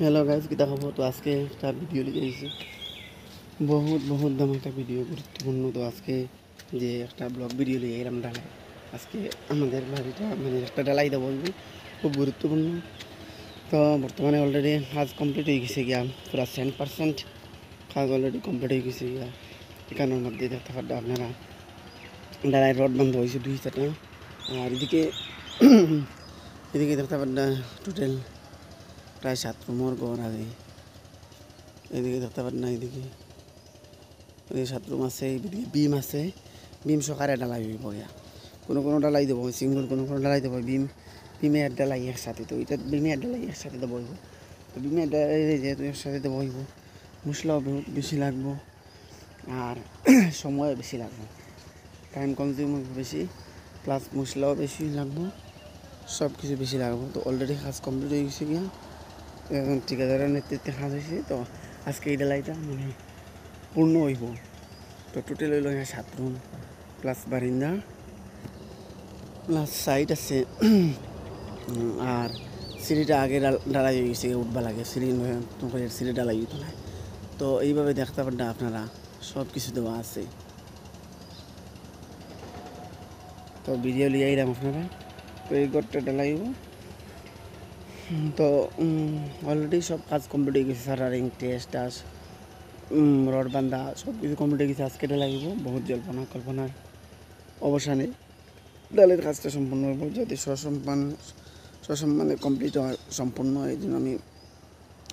Hello guys, কি দেখাবো? তো আজকে একটা ভিডিও লিখে দিয়েছি, বহুত দাম একটা ভিডিও, গুরুত্বপূর্ণ। তো আজকে যে একটা ব্লগ ভিডিও লিখে এরম ডালাই, আজকে আমাদের বাড়িটা মানে একটা ডালাই দেবো, খুব গুরুত্বপূর্ণ। তো বর্তমানে অলরেডি কাজ কমপ্লিট হয়ে গেছে গিয়া, পুরা 100% কাজ অলরেডি কমপ্লিট হয়ে গেছে গিয়া। এখানের মধ্যে দেখতে পারবে আপনারা ডালাই রড বন্ধ হয়েছে 2-4টা। আর এদিকে এদিকে দেখতে পারবে টোটাল প্রায় 7 রুমের ঘর আছে। এদিকে দেখতে পারেন না, এদিকে 7 রুম আছে, এদিকে বিম আছে। বিম সকারে ডালাই হইব গিয়া, কোনো ডালাই দেবো সিঙ্গল, কোনো ডালাই দেবো বিমের ডালাই একসাথে। তো এটা বিমের ডালাই একসাথে দেবো হইব। তো বিমের ডালাই যেহেতু একসাথে দেবো হইব, মশলাও বেশি লাগবো আর সময়ও বেশি লাগবো, টাইম কনজিউম বেশি, প্লাস মশলাও বেশি লাগবো, সব কিছু বেশি লাগবো। তো অলরেডি কাজ কমপ্লিট হয়ে গেছে গিয়া, এখন ঠিকাদারের নেতৃত্বে কাজ হয়েছে। তো আজকে এই ডালাইটা মানে পূর্ণ হইব। তো টোটাল হইল 7 রুম প্লাস বারিন্দা প্লাস সাইড আছে। আর সিঁড়িটা আগে ডালাই হয়ে গেছে, উঠবা লাগে সিঁড়ি ডালাই হইতো না। তো এইভাবে দেখতে পারেন আপনারা, সব কিছু দেওয়া আছে। তো ভিডিও লিয়ে আইলাম আপনারা। তো এই ঘরটা ডালাই হইব। তো অলরেডি সব কাজ কমপ্লিট হয়ে গেছে, সারারিং টেস্ট রড বান্ধা সব কিছু কমপ্লিট হয়ে গেছে। আজকে ডালাই হইব, বহুত কল্পনার অবসানে ডালের কাজটা সম্পূর্ণ হইব, যাতে সসম্মানে কমপ্লিট হয়, সম্পূর্ণ হয়। এই জন্য আমি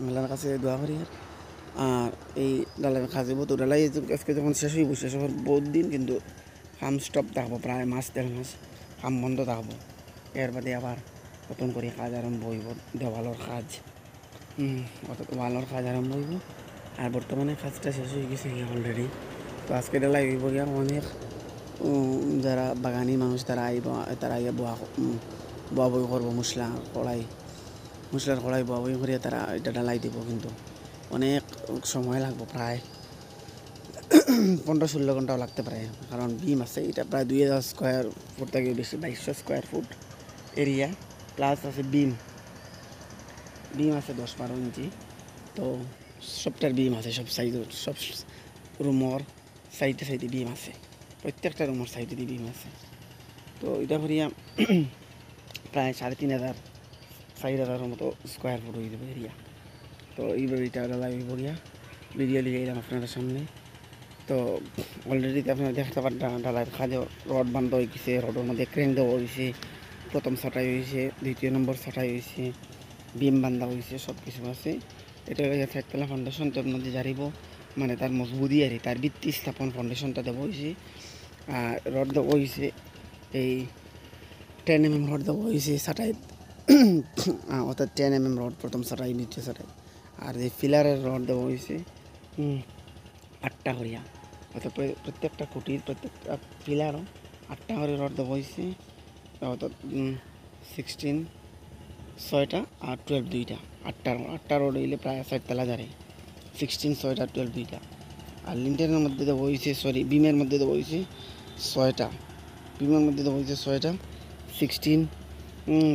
আল্লাহর কাছে দোয়া করি। আর এই ডালের কাজ হইব। তো ডালাই আজকে যখন শেষ হওয়ার বহুত দিন, কিন্তু কাম স্টপ থাকবো, প্রায় মাস 1.5 মাস কাম বন্ধ থাকবো। এর বাদে আবার নতুন করে কাজ আরম্ভ হইব, দেওয়ালোর কাজ, ওয়ালোর কাজ আরম্ভ হইব। আর বর্তমানে কাজটা শেষ হয়ে গেছে অলরেডি। তো আজকে ডালাই হইব গিয়া অনেক যারা বাগানি মানুষ তারা আইয়া বোয়া বই করবো, মশলার কড়াই বোয়া বই করিয়া তারা এটা ডালাই দিব। কিন্তু অনেক সময় লাগবো, প্রায় 15-16 ঘন্টাও লাগতে পারে, কারণ বিম আছে। এটা প্রায় 2000 স্কোয়ার ফুট থেকে বেশি, 2200 স্কোয়ার ফুট এরিয়া, প্লাস আছে বিম আছে 10-12 ইঞ্চি। তো সবটার বিম আছে, সব সাইজ, সব রুমর সাইডে বিম আছে, প্রত্যেকটা রুমের সাইডে বিম আছে। তো এটা করিয়া প্রায় 3500-4000 মতো স্কোয়ার ফুট হয়ে যাবে এরিয়া। তো এইভাবে এটা ডালাই হইব গিয়া, ভিডিও লিয়ে এলাম আপনাদের সামনে। তো অলরেডি আপনারা দেখতে পারেন ডালাইয়ের কাজে রড বান্ধা হয়ে গেছে, রডের মধ্যে ক্রেন দেওয়া হয়েছে, প্রথম ছাটাই হয়েছে, 2 নম্বর ছাটাই হয়েছে, বিম বান্ধা হয়েছে, সব কিছু আছে। এটা একতলা ফাউন্ডেশন তার মধ্যে জারিব, মানে তার মজবুতি আর তার ভিত্তি স্থাপন ফাউন্ডেশনটা দেওয়া হয়েছে। আর রড দেওয়া হয়েছে এই 10 mm রড দেওয়া হয়েছে ছাটাই, অর্থাৎ 10 mm রড প্রথম ছাটাই, দ্বিতীয় ছাটাই। আর এই ফিলারের রড দেওয়া হয়েছে 8টা করিয়া, অর্থাৎ প্রত্যেকটা খুঁটির প্রত্যেকটা পিলারও 8টা করে রড দেওয়া হয়েছে, অর্থাৎ 16 6টা আর 12 2টা, 8টা রড হইলে প্রায় 4 তলা যারে, 16 6টা 12 2টা। আর লিন্টারের মধ্যে দেওয়া হয়েছে, বিমের মধ্যে দেওয়া হয়েছে 6টা, বিমের মধ্যে দেওয়া হয়েছে 6টা, 16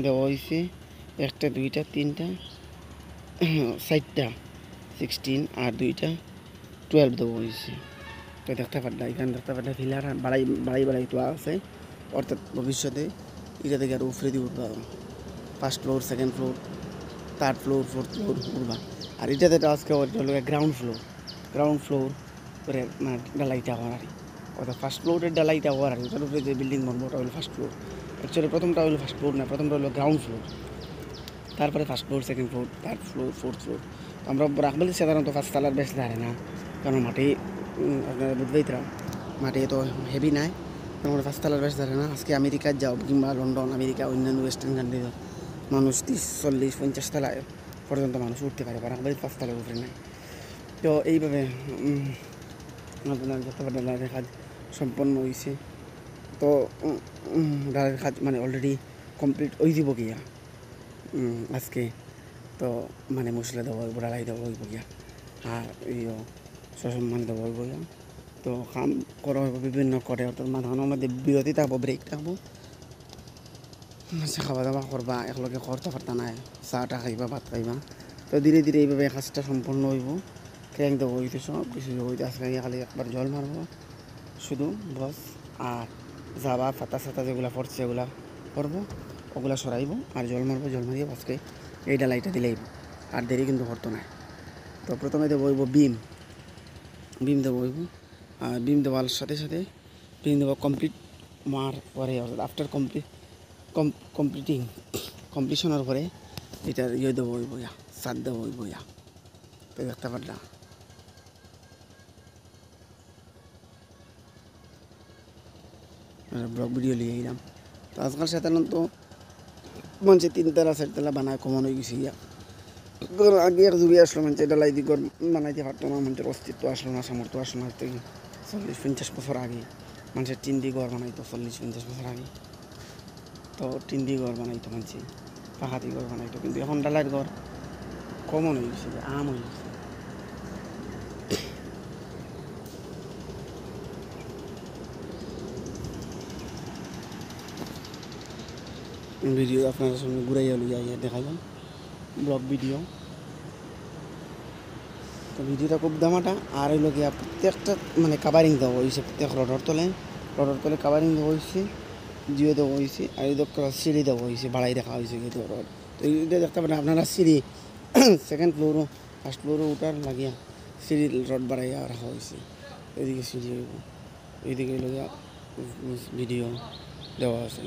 দেওয়া হয়েছে 1টা 2টা 3টা 4টা 16 আর 2টা 12 দেওয়া হয়েছে। তো দেখতে পারটা এখানে দেখতে পারটা ফিলার বাড়াই তো আছে, অর্থাৎ ভবিষ্যতে এটা থেকে আর উফরে দিয়ে উঠবা, 1st floor 2nd floor 3rd floor 4th floor উঠবা। আর এটাতে আজকে গ্রাউন্ড ফ্লোর করে মানে ডালাইটা হওয়ার আর, অর্থাৎ 1st ফ্লোরের ডালাইটা হওয়ার আর, ওটার উপরে যে বিল্ডিং বানবো ওটা হলো 1st ফ্লোর। অ্যাকচুয়ালি প্রথমটা হলো 1st ফ্লোর না, প্রথমটা হলো গ্রাউন্ড ফ্লোর, তারপরে 1st floor 2nd floor 3rd floor 4th floor. আমরা রাখবলে সাধারণত 1st তলার বেশ ধারে না, কারণ মাটি আপনারা বুঝতেই মাটি তো হেভি নাই, আমরা 1st তলার বেশ ধারে না। আজকে আমেরিকার যাও কিংবা লন্ডন, আমেরিকা, অন্যান্য ওয়েস্টার্ন কান্ট্রি মানুষ 30-40-50 তলায় পর্যন্ত মানুষ উঠতে পারে, রাখবলে 1st তলার উপরে নাই। তো এইভাবে আপনার যত ডালের কাজ সম্পন্ন হয়েছে। তো ডালের কাজ মানে অলরেডি কমপ্লিট হয়ে যাব গিয়া আজকে। তো মানে মশলা দেওয়া হইব, ডালাই দেওয়া হইব গিয়া, আর সসম্মান দেওয়া হইব গিয়া। তো কাম করা হইব বিভিন্ন করে, অর্থাৎ মাঝখানের মধ্যে বিরতি থাকবো, ব্রেক থাকবো, খাওয়া দাওয়া করবা, একলগে করতে পারতা নাই, চাটা খাইবা, ভাত খাইবা, তো ধীরে ধীরে এইভাবে কাজটা সম্পূর্ণ হইব। ক্র্যাঙ্ক দেবো হইতে সব কিছু হইতে আজকে খালি একবার জল মারবো শুধু বস। আর জাবা ফাতা সাতা যেগুলো পড়ছে এগুলা করবো, ওগুলা সরাইব আর জল মারবো। জল মারিয়ে আজকে এই ডালাইটা দিলেইব, আর দেরি কিন্তু করতো না। তো প্রথমে দেবো হইব বিম দেবো হইব। আর বিম দেওয়ার সাথে সাথে বিম দেবো কমপ্লিট মার পরে, অর্থাৎ আফটার কমপ্লিশনের পরে এটার ইয়ে দেবো হইব ইয়া সাত দেবো হইব ইয়া। তো দেখতে পারলাম ব্লগ ভিডিও লিয়ে এলাম। তো আজকাল সাধারণত মানুষের 3 তালা 4 তালা বানায় কমন হয়ে গেছে ইয়া। আগে এক যুগে আসলো মানুষ এটা লাইদি ঘর বানাইতে পারতো না, মানুষের অস্তিত্ব আসলো না, সামর্থ্য আসলো না। থেকে 40-50 বছর আগে মানুষের টিন দিয়ে ঘর বানাইতো, 40-50 বছর আগে তো টিন দিয়ে ঘর বানাইতো মানুষ, পাখা দিয়ে ঘর বানাইতো। কিন্তু এখন ডালাইয়ের ঘর কমন হয়ে গেছে, আম হয়ে গেছে। ভিডিও আপনার সঙ্গে ঘুরাইয়া লইয়া দেখাইলাম ব্লগ ভিডিও। তো ভিডিওটা খুব দামাটা। আর ওই লোকে প্রত্যেকটা মানে কাভারিং দেওয়া হয়েছে, প্রত্যেক রডর তলে কাভারিং দেওয়া হয়েছে, জিও দেওয়া হয়েছে। আর এই সিঁড়ি দেওয়া হয়েছে, বাড়াই দেখা হয়েছে কিন্তু রড। তো এইটা দেখতে পারেন আপনারা সিঁড়ি সেকেন্ড ফ্লোরও ফার্স্ট ফ্লোরও উঠার লাগিয়া সিঁড়ি রড বাড়াইয়া রাখা হয়েছে। এইদিকে সিঁড়ি হইব, এইদিকে লোক ভিডিও দেওয়া আছে।